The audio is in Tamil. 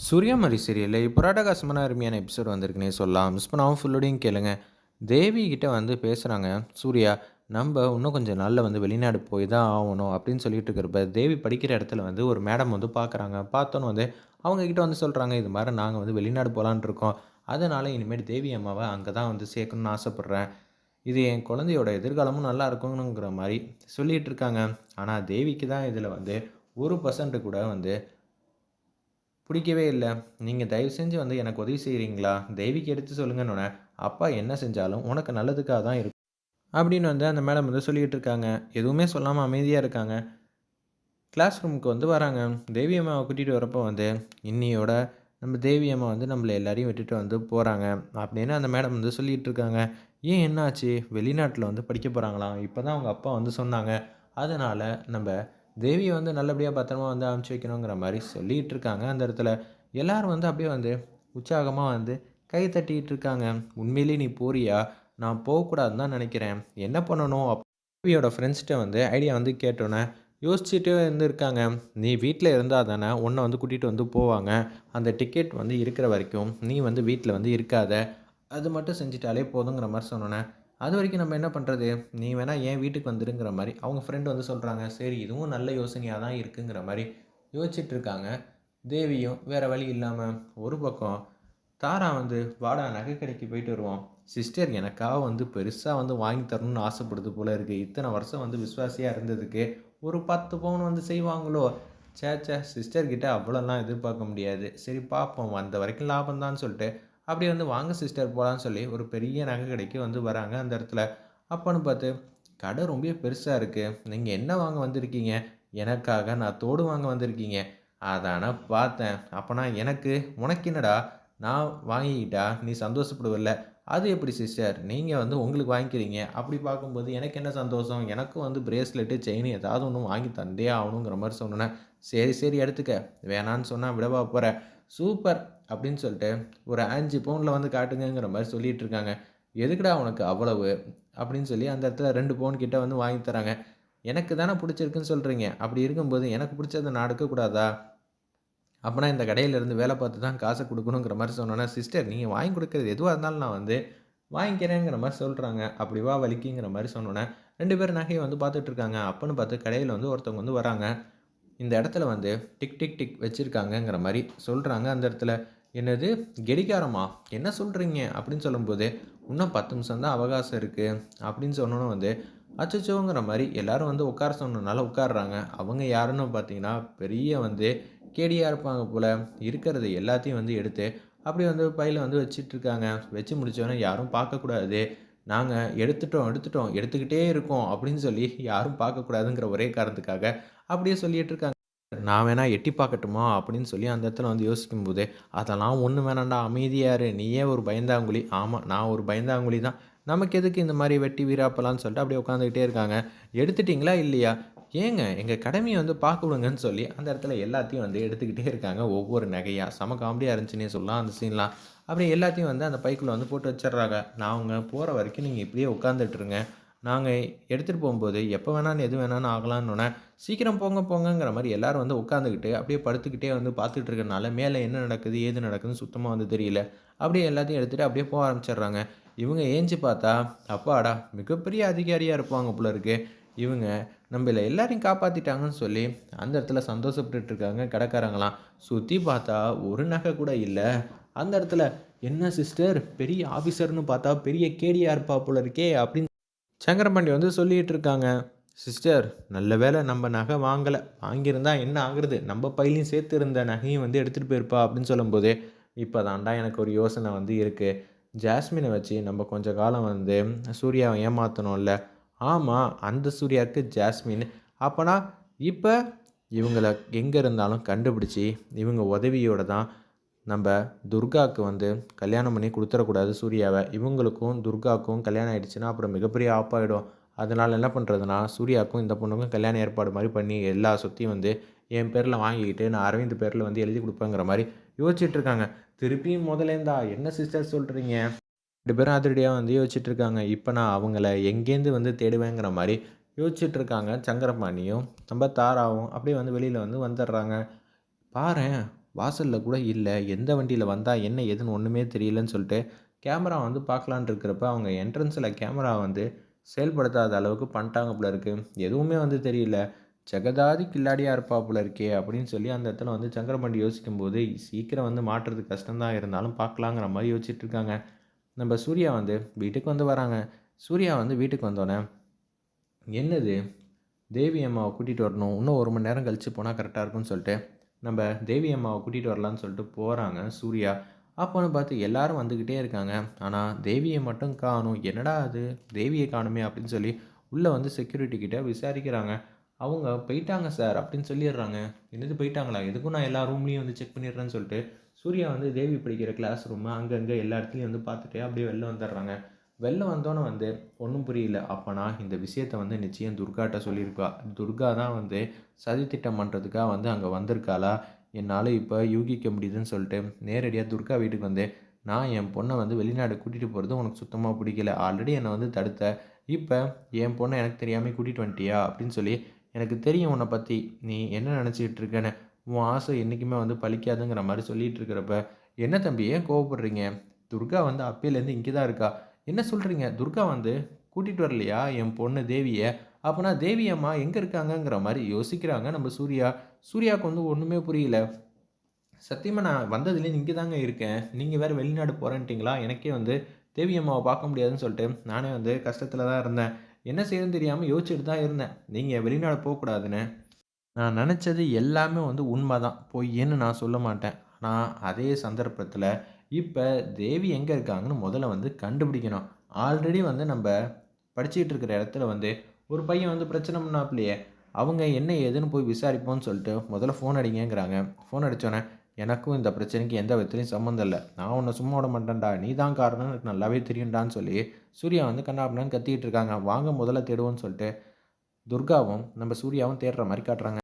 சூர்யாமரி சீரியல்ல இப்போ அட்டகாசமான அருமையான எபிசோட் வந்திருக்குன்னே சொல்லலாம். மிஸ் பண்ணாம ஃபுல்லோடையும் கேளுங்க. தேவி கிட்ட வந்து பேசுறாங்க சூர்யா. "நம்ப இன்னும் கொஞ்சம் நாள்ல வந்து வெளிநாடு போய் தான் ஆவணும்." அப்படின்னு சொல்லிட்டு இருக்கிறப்ப, தேவி படிக்கிற இடத்துல வந்து ஒரு மேடம் வந்து பார்க்குறாங்க. பார்த்தோன்னே வந்து அவங்க கிட்ட வந்து சொல்றாங்க, "இது மாரி நாங்க வந்து வெளிநாடு போலான்னு இருக்கோம். அதனால இனிமேட்டு தேவி அம்மாவ அங்க தான் வந்து சேர்க்கணும்னு ஆசைப்படுறேன். இது என் குழந்தையோட எதிர்காலமும் நல்லா இருக்கணுங்கிற மாரி சொல்லிட்டு இருக்காங்க." ஆனா தேவிக்கு தான் இதில வந்து 1% கூட வந்து புடிக்கவே இல்ல. நீங்க தயவு செஞ்சு வந்து எனக்கு உதவி செய்றீங்களா? தேவிக்கு எடுத்து சொல்லுங்கன்னோனே, அப்பா என்ன செஞ்சாலும் உனக்கு நல்லதுக்காக தான் இருக்கும். அப்படின்னு வந்து அந்த மேடம் வந்து சொல்லிட்டு இருக்காங்க. எதுவுமே சொல்லாம அமைதியா இருக்காங்க. கிளாஸ் ரூமுக்கு வந்து வராங்க. தேவி அம்மாவ கூட்டிட்டு வரப்போ வந்து, இன்னியோட நம்ம தேவி அம்மா வந்து நம்மள எல்லாரையும் விட்டுட்டு வந்து போறாங்க. அப்படின்னு அந்த மேடம் வந்து சொல்லிட்டு இருக்காங்க. ஏன் என்னாச்சு? வெளிநாட்ல வந்து படிக்க போறாங்களாம். இப்ப தான் அவங்க அப்பா வந்து சொன்னாங்க. அதனால நம்ப தேவிய வந்து நல்லபடியா பத்திரமா வந்து அனுப்பிச்சு வைக்கணுங்கிற மாரி சொல்லிட்டு இருக்காங்க. அந்த இடத்துல எல்லாரும் வந்து அப்படியே வந்து உற்சாகமா வந்து கை தட்டிட்டு இருக்காங்க. "உண்மையிலேயே நீ போறியா? நான் போகக்கூடாதுன்னு தான் நெனைக்கிறேன். என்ன பண்ணணும்?" தேவியோட ஃப்ரெண்ட்ஸ்ட்ட வந்து ஐடியா வந்து கேட்டோனே யோசிச்சுட்டே வந்து இருக்காங்க. "நீ வீட்ல இருந்தா தானே உன்ன வந்து கூட்டிட்டு வந்து போவாங்க. அந்த டிக்கெட் வந்து இருக்கிற வரைக்கும் நீ வந்து வீட்ல வந்து இருக்காத. அது மட்டும் செஞ்சுட்டாலே போதுங்கிற" மாரி சொன்னோனே, "அதுவரைக்கும் நம்ம என்ன பண்றது? நீ வேணா என் வீட்டுக்கு வந்துருங்கிற" மாரி அவங்க ஃப்ரெண்ட் வந்து சொல்றாங்க. சரி இதுவும் நல்ல யோசனையா தான் இருக்குங்கிற மாரி யோசிச்சுட்டு இருக்காங்க. தேவியும் வேற வழி இல்லாம ஒரு பக்கம் தாரா வந்து, "வாடா நகை கடைக்கு போயிட்டு வருவோம். சிஸ்டர் எனக்காக வந்து பெருசா வந்து வாங்கி தரணும்னு ஆசைப்படுது போல இருக்கு. இத்தன வருஷம் வந்து விசுவாசியா இருந்ததுக்கு, ஒரு 10 பவுன் வந்து செய்வாங்களோ? ச்சே! ச்சே! சிஸ்டர் கிட்ட அவ்வளோலாம் எதிர்பார்க்க முடியாது. சரி பார்ப்போம். வந்த வரைக்கும் லாபம் தான்னு சொல்லிட்டு, அப்படியே வந்து வாங்க சிஸ்டர் போலான்னு சொல்லி ஒரு பெரிய நகை கடைக்கு வந்து வராங்க அந்த இடத்துல. அப்பன்னு பார்த்து, கடை ரொம்பவே பெருசா இருக்கு. நீங்க என்ன வாங்க வந்திருக்கீங்க? எனக்காக நான் தோடு வாங்க வந்திருக்கீங்க. அதான பார்த்தேன். அப்பன்னா எனக்கு, உனக்கு என்னடா? நான் வாங்கிக்கிட்டா நீ சந்தோஷப்படுவல்ல. அது எப்படி சிஸ்டர்? நீங்க வந்து உங்களுக்கு வாங்கிக்கிறீங்க. அப்படி பார்க்கும்போது எனக்கு என்ன சந்தோஷம்? எனக்கும் வந்து பிரேஸ்லெட்டு, செயின் ஏதாவது ஒண்ணு வாங்கி தந்தே ஆகணுங்கிற மாரி சொன்னோனே, சரி, சரி எடுத்துக்க. வேணான்னு சொன்னா விடவா போற? சூப்பர்! அப்படின்னு சொல்லிட்டு ஒரு 5 பவுன்ல வந்து காட்டுங்கங்கிற மாரி சொல்லிட்டு இருக்காங்க. எதுக்குடா உனக்கு அவ்வளவு? அப்படின்னு சொல்லி அந்த இடத்துல 2 பவுன் கிட்ட வந்து வாங்கி தராங்க. எனக்கு தானே புடிச்சிருக்குன்னு சொல்றீங்க. அப்படி இருக்கும்போது எனக்கு புடிச்சத நான் எடுக்கக்கூடாதா? அப்பன்னா இந்த கடையில இருந்து வேலை பார்த்து தான் காச குடுக்கணுங்கிற மாரி சொன்னோனே, சிஸ்டர் நீங்க வாங்கி குடுக்குறது எதுவா இருந்தாலும் நான் வந்து வாங்கிக்கிறேங்கிற மாரி சொல்றாங்க. அப்படி வா வலிக்கிங்கிற மாரி சொன்னோனே, 2 பேரும் நகைய வந்து பார்த்துட்டு இருக்காங்க. அப்பன்னு பார்த்து கடையில வந்து ஒருத்தவங்க வந்து வராங்க. இந்த இடத்துல வந்து டிக் டிக் டிக் வச்சிருக்காங்கங்கிற மாரி சொல்றாங்க அந்த இடத்துல. "என்னது கடிகாரமா? என்ன சொல்றீங்க?" அப்படின்னு சொல்லும்போது, "இன்னும் 10 நிமிஷம் தான் அவகாசம் இருக்கு." அப்படின்னு சொன்னோனே வந்து, அச்சச்சோங்கிற மாரி எல்லாரும் வந்து உட்கார சொன்னனால உட்கார்றாங்க. அவங்க யாருன்னு பார்த்தீங்கன்னா, பெரிய வந்து கேடியா இருப்பாங்க போல. இருக்கிறது எல்லாத்தையும் வந்து எடுத்து, அப்படியே வந்து பையில வந்து வச்சுட்டுருக்காங்க. வச்சு முடிச்சோனே யாரும் பார்க்கக்கூடாது. நாங்க எடுத்துட்டோம், எடுத்துட்டோம், எடுத்துக்கிட்டே இருக்கோம் அப்படின்னு சொல்லி யாரும் பார்க்கக்கூடாதுங்கிற ஒரே காரணத்துக்காக, அப்படியே சொல்லிட்டு இருக்காங்க. நான் வேணா எட்டி பார்க்கட்டுமா? அப்படின்னு சொல்லி அந்த இடத்துல வந்து யோசிக்கும்போது, அதெல்லாம் ஒண்ணும் வேணாம்டா அமைதியா இரு. நீயே ஒரு பயந்தாங்குழி. ஆமா, நான் ஒரு பயந்தாங்குழி தான். நமக்கு எதுக்கு இந்த மாரி வெட்டி வீராப்பலான்னு சொல்லிட்டு அப்படியே உட்காந்துக்கிட்டே இருக்காங்க. எடுத்துட்டீங்களா? இல்லையா? ஏங்க எங்க கடமைய வந்து பார்க்க விடுங்கன்னு சொல்லி அந்த இடத்துல எல்லாத்தையும் வந்து எடுத்துக்கிட்டே இருக்காங்க. ஒவ்வொரு நகையா. செம காமெடியா இருந்துச்சுன்னே சொல்லலாம் அந்த சீன்லாம். அப்படியே எல்லாத்தையும் வந்து அந்த பைக்குள்ள வந்து போட்டு வச்சுர்றாங்க. நான் அவங்க போற வரைக்கும் நீங்க இப்படியே உட்காந்துட்டு இருங்க. நாங்க எடுத்துட்டு போம்போது எப்ப வேணாலும் எது வேணாலும் ஆகலான்னோனே, சீக்கிரம் போங்க போங்கங்கிற மாரி எல்லாரும் வந்து உட்காந்துக்கிட்டு, அப்படியே படுத்துக்கிட்டே வந்து பார்த்துட்டு இருக்கறனால, மேல என்ன நடக்குது, ஏது நடக்குதுன்னு சுத்தமா வந்து தெரியல. அப்படியே எல்லாத்தையும் எடுத்துட்டு அப்படியே போக ஆரம்பிச்சர்றாங்க. இவங்க ஏஞ்சி பார்த்தா, அப்பாடா! மிகப்பெரிய அதிகாரியா இருப்பாங்க போல இருக்கு. இவங்க நம்பள எல்லாரையும் காப்பாத்திட்டாங்கன்னு சொல்லி, அந்த இடத்துல சந்தோஷப்பட்டுட்டு இருக்காங்க கடைக்காரங்கலாம். சுத்தி பார்த்தா, ஒரு நகை கூட இல்ல. அந்த இடத்துல, "என்ன சிஸ்டர் பெரிய ஆஃபீசர்ன்னு பார்த்தா, பெரிய கேடியா இருப்பா போல இருக்கே!" அப்படின்னு சங்கரபாண்டி வந்து சொல்லிட்டு இருக்காங்க. "சிஸ்டர் நல்ல வேளை நம்ம நகை வாங்கல. வாங்கியிருந்தா என்ன ஆகுறது? நம்ம பையிலயும் சேர்த்து இருந்த நகையும் வந்து எடுத்துட்டு போயிருப்பா" அப்படின்னு சொல்லும்போது, "இப்ப தான்டா எனக்கு ஒரு யோசனை வந்து இருக்கு. ஜாஸ்மின வச்சு நம்ம கொஞ்ச காலம் வந்து சூர்யாவ ஏமாத்தணும்ல." "ஆமா, அந்த சூர்யாவுக்கு ஜாஸ்மின். அப்பன்னா இப்ப இவங்கள எங்க இருந்தாலும் கண்டுபிடிச்சு, இவங்க உதவியோட தான் நம்ப துர்காவுக்கு வந்து கல்யாணம் பண்ணி குடுத்துறக்கூடாது சூர்யாவ. இவங்களுக்கும் துர்காவுக்கும் கல்யாணம் ஆயிடுச்சுன்னா, அப்புறம் மிகப்பெரிய ஆப்பாயிடும். அதனால என்ன பண்றதுன்னா, சூர்யாவுக்கும் இந்த பொண்ணுக்கும் கல்யாண ஏற்பாடு மாரி பண்ணி, எல்லா சொத்தையும் வந்து என் பேர்ல வாங்கிக்கிட்டு, நான் அரவிந்த் பேர்ல வந்து எழுதி குடுப்பேங்கிற மாரி யோசிச்சுட்டு இருக்காங்க. திருப்பியும் முதலேருந்தா, "என்ன சிஸ்டர் சொல்றீங்க?" 2 பேரும் அதிரடியா வந்து யோசிச்சுட்டு இருக்காங்க. இப்ப நான் அவங்கள எங்கேருந்து வந்து தேடுவேங்கிற மாரி யோசிச்சுட்டு இருக்காங்க. சங்கரபாணியும், நம்ம தாராவும் அப்படியே வந்து வெளியில வந்து வந்துடுறாங்க. "பாரேன்! வாசலில் கூட இல்லை, எந்த வண்டியில் வந்தா என்ன ஏதுன்னு ஒன்றுமே தெரியலன்னு சொல்லிட்டு கேமரா வந்து பார்க்கலான்ட்டு இருக்கிறப்ப அவங்க என்ட்ரன்ஸில் கேமரா வந்து செயல்படுத்தாத அளவுக்கு பண்ணிட்டாங்க போல இருக்கு. எதுவுமே வந்து தெரியல. ஜெகதாதி கில்லாடியா இருப்பா போல இருக்கே அப்படின்னு சொல்லி அந்த இடத்துல வந்து சங்கரபாண்டி யோசிக்கும்போது, சீக்கிரம் வந்து மாட்டுறது கஷ்டம் தான் இருந்தாலும் பார்க்கலாங்கிற மாரி யோசிச்சுட்டு இருக்காங்க. நம்ம சூர்யா வந்து வீட்டுக்கு வந்து வராங்க. சூர்யா வந்து வீட்டுக்கு வந்தோனே, "என்னது தேவி அம்மாவ கூட்டிட்டு வரணும். இன்னும் 1 மணி நேரம் கழிச்சு போனா கரெக்ட்டா இருக்கும்னு" சொல்லிட்டு, நம்ப தேவி அம்மாவ கூட்டிட்டு வரலான்னு சொல்லிட்டு போறாங்க சூர்யா. அப்போன்னு பார்த்து எல்லாரும் வந்துக்கிட்டே இருக்காங்க. ஆனா தேவிய மட்டும் காணோம். "என்னடா இது! தேவிய காணோமே!" அப்படின்னு சொல்லி உள்ள வந்து செக்யூரிட்டி கிட்ட விசாரிக்கிறாங்க. அவங்க "போயிட்டாங்க சார்" அப்படின்னு சொல்லிடுறாங்க. "என்னது போயிட்டாங்களா? எதுக்கும் நான் எல்லா ரூம்லயும் வந்து செக் பண்ணிடுறேன்னு" சொல்லிட்டு, சூர்யா வந்து தேவி படிக்கிற கிளாஸ் ரூம அங்கங்க எல்லா இடத்துலயும் வந்து பார்த்துட்டு அப்படியே வெளில வந்துடுறாங்க. வெளில வந்தோனே வந்து ஒண்ணும் புரியல. அப்பனா இந்த விஷயத்த வந்து நிச்சயம் துர்காட்ட சொல்லியிருப்பா. துர்கா தான் வந்து சதித்திட்டம் பண்றதுக்காக வந்து அங்க வந்திருக்காளா? என்னால இப்ப யூகிக்க முடியுதுன்னு சொல்லிட்டு, நேரடியா துர்கா வீட்டுக்கு வந்து, "நான் என் பொண்ண வந்து வெளிநாடு கூட்டிட்டு போறது உனக்கு சுத்தமா பிடிக்கல. ஆல்ரெடி என்ன வந்து தடுத்த. இப்ப என் பொண்ண எனக்கு தெரியாம கூட்டிட்டு வந்துட்டியா?" அப்படின்னு சொல்லி, "எனக்கு தெரியும் உன்ன பத்தி. நீ என்ன நினைச்சுக்கிட்டு இருக்கன்னு. உன் ஆசை என்னைக்குமே வந்து பலிக்காதுங்கிற மாரி சொல்லிட்டு இருக்கிறப்ப, என்ன தம்பி ஏன் கோவப்படுறீங்க? துர்கா வந்து அப்பையிலேருந்து இங்க தான் இருக்கா. என்ன சொல்றீங்க? துர்கா வந்து கூட்டிட்டு வரலையா என் பொண்ணு தேவிய? அப்பன்னா தேவி அம்மா எங்க இருக்காங்கங்கிற மாரி யோசிக்கிறாங்க நம்ம சூர்யா. சூர்யாவுக்கு வந்து ஒண்ணுமே புரியல. சத்தியமா நான் வந்ததுலேருந்து இங்க தாங்க இருக்கேன். நீங்க வேற வெளிநாடு போறேன்ட்டீங்களா? எனக்கே வந்து தேவி அம்மாவ பார்க்க முடியாதுன்னு சொல்லிட்டு, நானே வந்து கஷ்டத்துல தான் இருந்தேன். என்ன செய்றதுன்னு தெரியாம யோசிச்சுட்டு தான் இருந்தேன். நீங்க வெளிநாடு போக்கூடாதுன்னு. நான் நெனச்சது எல்லாமே வந்து உண்ம தான். பொய்ன்னு நான் சொல்ல மாட்டேன். ஆனா, அதே சந்தர்ப்பத்தில, இப்ப தேவி எங்க இருக்காங்கன்னு முதல்ல வந்து கண்டுபிடிக்கணும். ஆல்ரெடி வந்து நம்ப படிச்சுக்கிட்டு இருக்கிற இடத்துல வந்து, ஒரு பையன் வந்து பிரச்சனை பண்ணாப்லயே, அவங்க என்ன ஏதுன்னு போய் விசாரிப்போம்ன்னு சொல்லிட்டு, முதல்ல ஃபோன் அடிங்கங்கிறாங்க. ஃபோன் அடிச்சோனே, எனக்கும் இந்த பிரச்சனைக்கும் எந்த விதத்துலயும் சம்மந்தம் இல்ல. நான் உன்ன சும்மா விட மாட்டேன்டா. நீ தான் காரணம்னு எனக்கு நல்லாவே தெரியும்டான்னு சொல்லி, சூர்யா வந்து கன்னாபின்னான்னு கத்திக்கிட்டு இருக்காங்க. வாங்க முதல்ல தேடுவோம்ன்னு சொல்லிட்டு, துர்காவும், நம்ம சூர்யாவும் தேடுற மாரி காட்டுறாங்க.